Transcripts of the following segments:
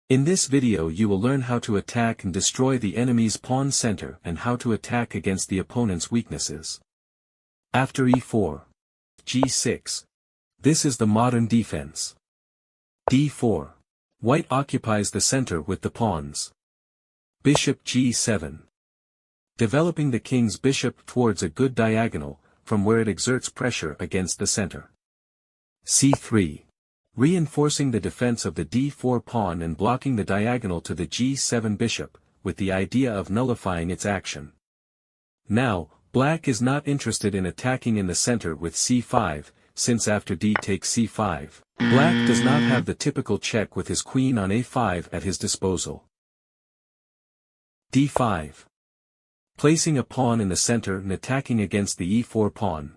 In this video you will learn how to attack and destroy the enemy's pawn center and how to attack against the opponent's weaknesses. After e4. g6. This is the modern defense. d4. White occupies the center with the pawns. Bishop g7. Developing the king's bishop towards a good diagonal, from where it exerts pressure against the center. c3. Reinforcing the defense of the d4 pawn and blocking the diagonal to the g7 bishop, with the idea of nullifying its action. Now, black is not interested in attacking in the center with c5, since after d takes c5, black does not have the typical check with his queen on a5 at his disposal. d5. Placing a pawn in the center and attacking against the e4 pawn.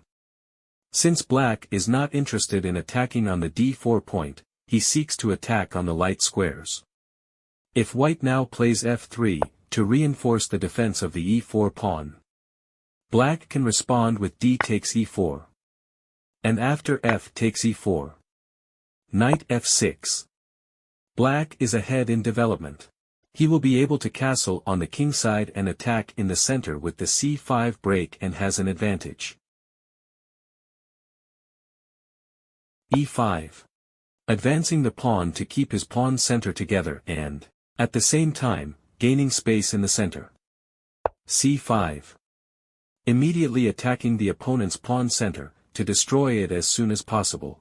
Since black is not interested in attacking on the d4 point, he seeks to attack on the light squares. If white now plays f3, to reinforce the defense of the e4 pawn, black can respond with d takes e4. And after f takes e4. Knight f6. Black is ahead in development. He will be able to castle on the king side and attack in the center with the c5 break and has an advantage. e5. Advancing the pawn to keep his pawn center together and, at the same time, gaining space in the center. c5. Immediately attacking the opponent's pawn center, to destroy it as soon as possible.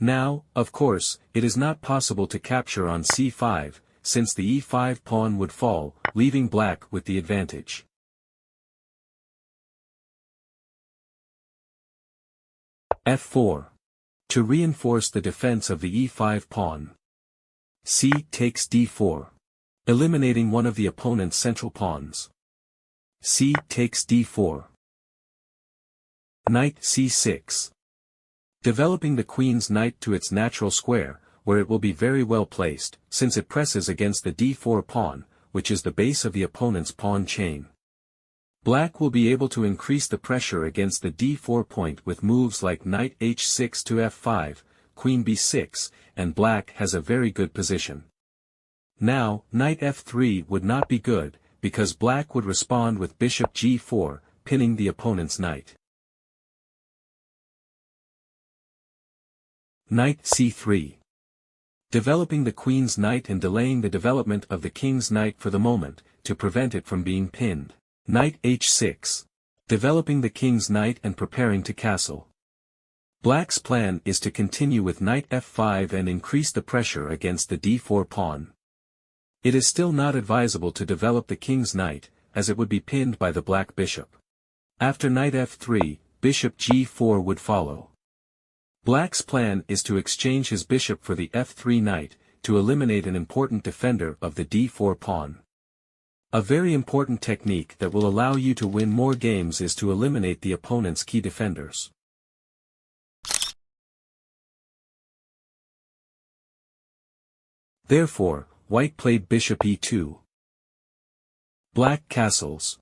Now, of course, it is not possible to capture on c5, since the e5 pawn would fall, leaving black with the advantage. f4. To reinforce the defense of the e5 pawn. c takes d4. Eliminating one of the opponent's central pawns. c takes d4. Knight c6. Developing the queen's knight to its natural square, where it will be very well placed, since it presses against the d4 pawn, which is the base of the opponent's pawn chain. Black will be able to increase the pressure against the d4 point with moves like knight h6 to f5, queen b6, and black has a very good position. Now, knight f3 would not be good, because black would respond with bishop g4, pinning the opponent's knight. Knight c3. Developing the queen's knight and delaying the development of the king's knight for the moment, to prevent it from being pinned. Knight h6. Developing the king's knight and preparing to castle. Black's plan is to continue with knight f5 and increase the pressure against the d4 pawn. It is still not advisable to develop the king's knight, as it would be pinned by the black bishop. After knight f3, bishop g4 would follow. Black's plan is to exchange his bishop for the f3 knight, to eliminate an important defender of the d4 pawn. A very important technique that will allow you to win more games is to eliminate the opponent's key defenders. Therefore, white played bishop e2. Black castles.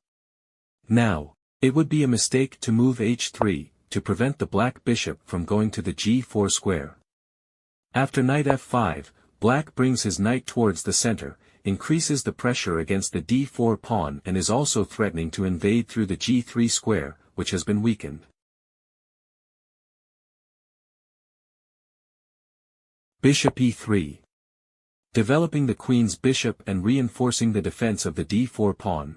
Now, it would be a mistake to move h3, to prevent the black bishop from going to the g4 square. After knight f5, black brings his knight towards the center, increases the pressure against the d4 pawn and is also threatening to invade through the g3 square, which has been weakened. Bishop e3. Developing the queen's bishop and reinforcing the defense of the d4 pawn.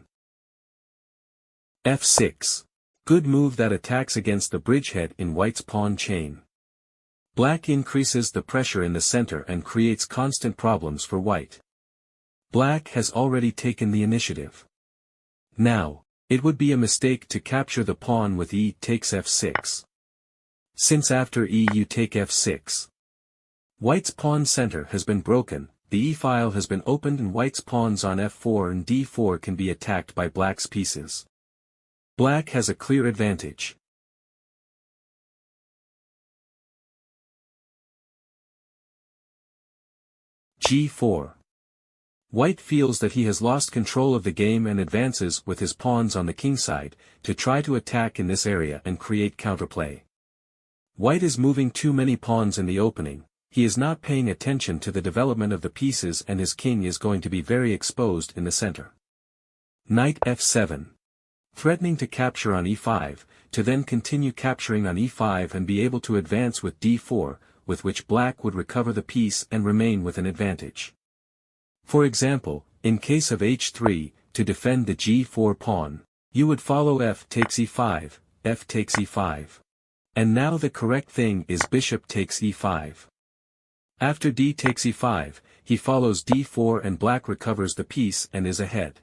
f6. Good move that attacks against the bridgehead in white's pawn chain. Black increases the pressure in the center and creates constant problems for white. Black has already taken the initiative. Now, it would be a mistake to capture the pawn with e takes f6. Since after e you take f6. White's pawn center has been broken, the e-file has been opened and white's pawns on f4 and d4 can be attacked by black's pieces. Black has a clear advantage. g4. White feels that he has lost control of the game and advances with his pawns on the king side, to try to attack in this area and create counterplay. White is moving too many pawns in the opening, he is not paying attention to the development of the pieces and his king is going to be very exposed in the center. Knight f7. Threatening to capture on e5, to then continue capturing on e5 and be able to advance with d4, with which black would recover the piece and remain with an advantage. For example, in case of h3, to defend the g4 pawn, you would follow f takes e5, f takes e5. And now the correct thing is bishop takes e5. After d takes e5, he follows d4 and black recovers the piece and is ahead.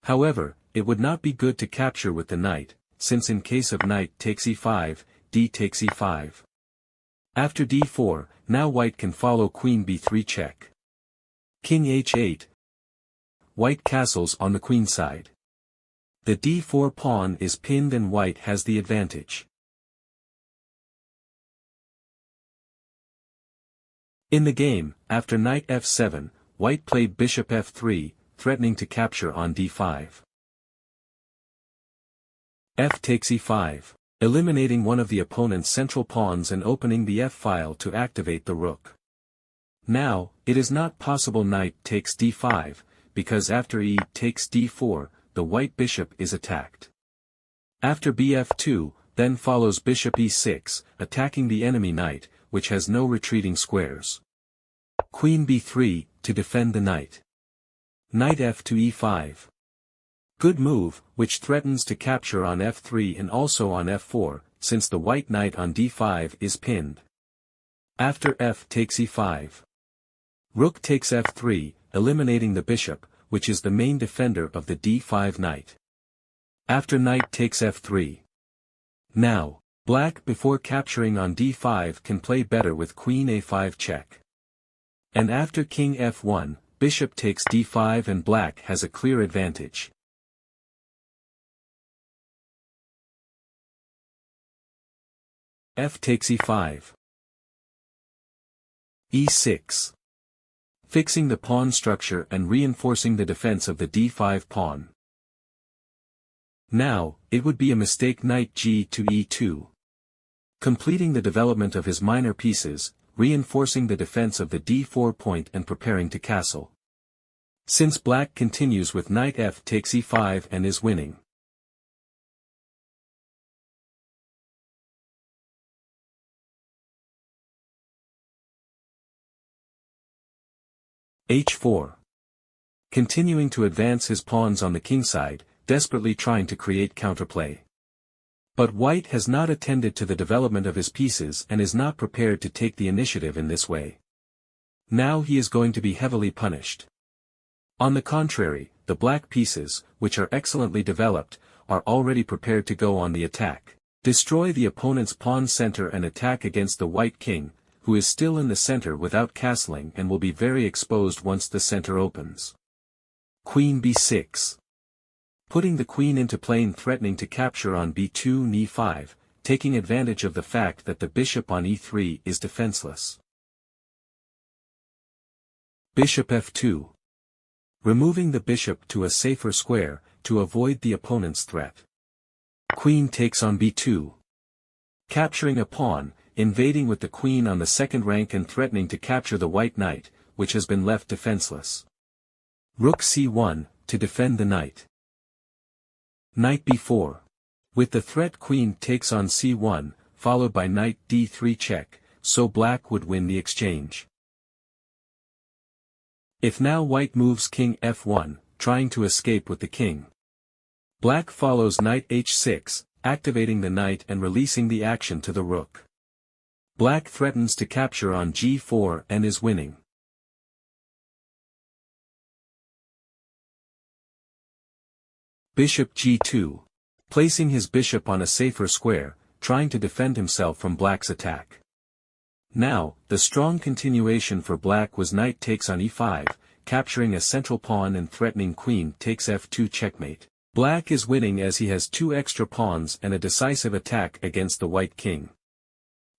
However, it would not be good to capture with the knight, since in case of knight takes e5, d takes e5. After d4, now white can follow queen b3 check. King h8. White castles on the queen side. The d4 pawn is pinned and white has the advantage. In the game, after knight f7, white played bishop f3, threatening to capture on d5. F takes e5, eliminating one of the opponent's central pawns and opening the f-file to activate the rook. Now, it is not possible knight takes d5, because after e takes d4, the white bishop is attacked. After bf2, then follows bishop e6, attacking the enemy knight, which has no retreating squares. Queen b3, to defend the knight. Knight f to e5. Good move, which threatens to capture on f3 and also on f4, since the white knight on d5 is pinned. After f takes e5. Rook takes f3, eliminating the bishop, which is the main defender of the d5 knight. After knight takes f3. Now, black before capturing on d5 can play better with queen a5 check. And after king f1, bishop takes d5 and black has a clear advantage. F takes e5. e6. Fixing the pawn structure and reinforcing the defense of the d5 pawn. Now, it would be a mistake knight g to e2. Completing the development of his minor pieces, reinforcing the defense of the d4 point and preparing to castle. Since black continues with knight f takes e5 and is winning. h4. Continuing to advance his pawns on the king side, desperately trying to create counterplay. But white has not attended to the development of his pieces and is not prepared to take the initiative in this way. Now he is going to be heavily punished. On the contrary, the black pieces, which are excellently developed, are already prepared to go on the attack. Destroy the opponent's pawn center and attack against the white king, who is still in the center without castling and will be very exposed once the center opens. Queen b6. Putting the queen into play threatening to capture on b2 and e5, taking advantage of the fact that the bishop on e3 is defenseless. Bishop f2. Removing the bishop to a safer square, to avoid the opponent's threat. Queen takes on b2. Capturing a pawn, invading with the queen on the second rank and threatening to capture the white knight, which has been left defenseless. Rook c1, to defend the knight. Knight b4. With the threat queen takes on c1, followed by knight d3 check, so black would win the exchange. If now white moves king f1, trying to escape with the king. Black follows knight h6, activating the knight and releasing the action to the rook. Black threatens to capture on g4 and is winning. Bishop g2. Placing his bishop on a safer square, trying to defend himself from black's attack. Now, the strong continuation for black was knight takes on e5, capturing a central pawn and threatening queen takes f2 checkmate. Black is winning as he has two extra pawns and a decisive attack against the white king.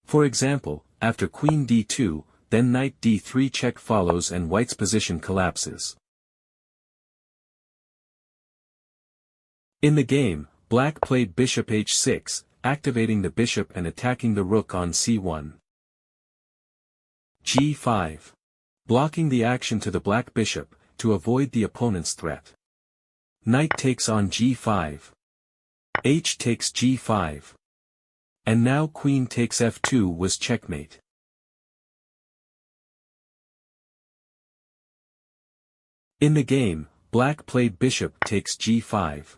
For example, after queen d2, then knight d3 check follows and white's position collapses. In the game, black played bishop h6, activating the bishop and attacking the rook on c1. g5. Blocking the action to the black bishop, to avoid the opponent's threat. Knight takes on g5. H takes g5. And now queen takes f2 was checkmate. In the game, black played bishop takes g5.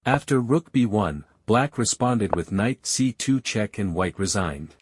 After rook b1, black responded with knight c2 check and white resigned.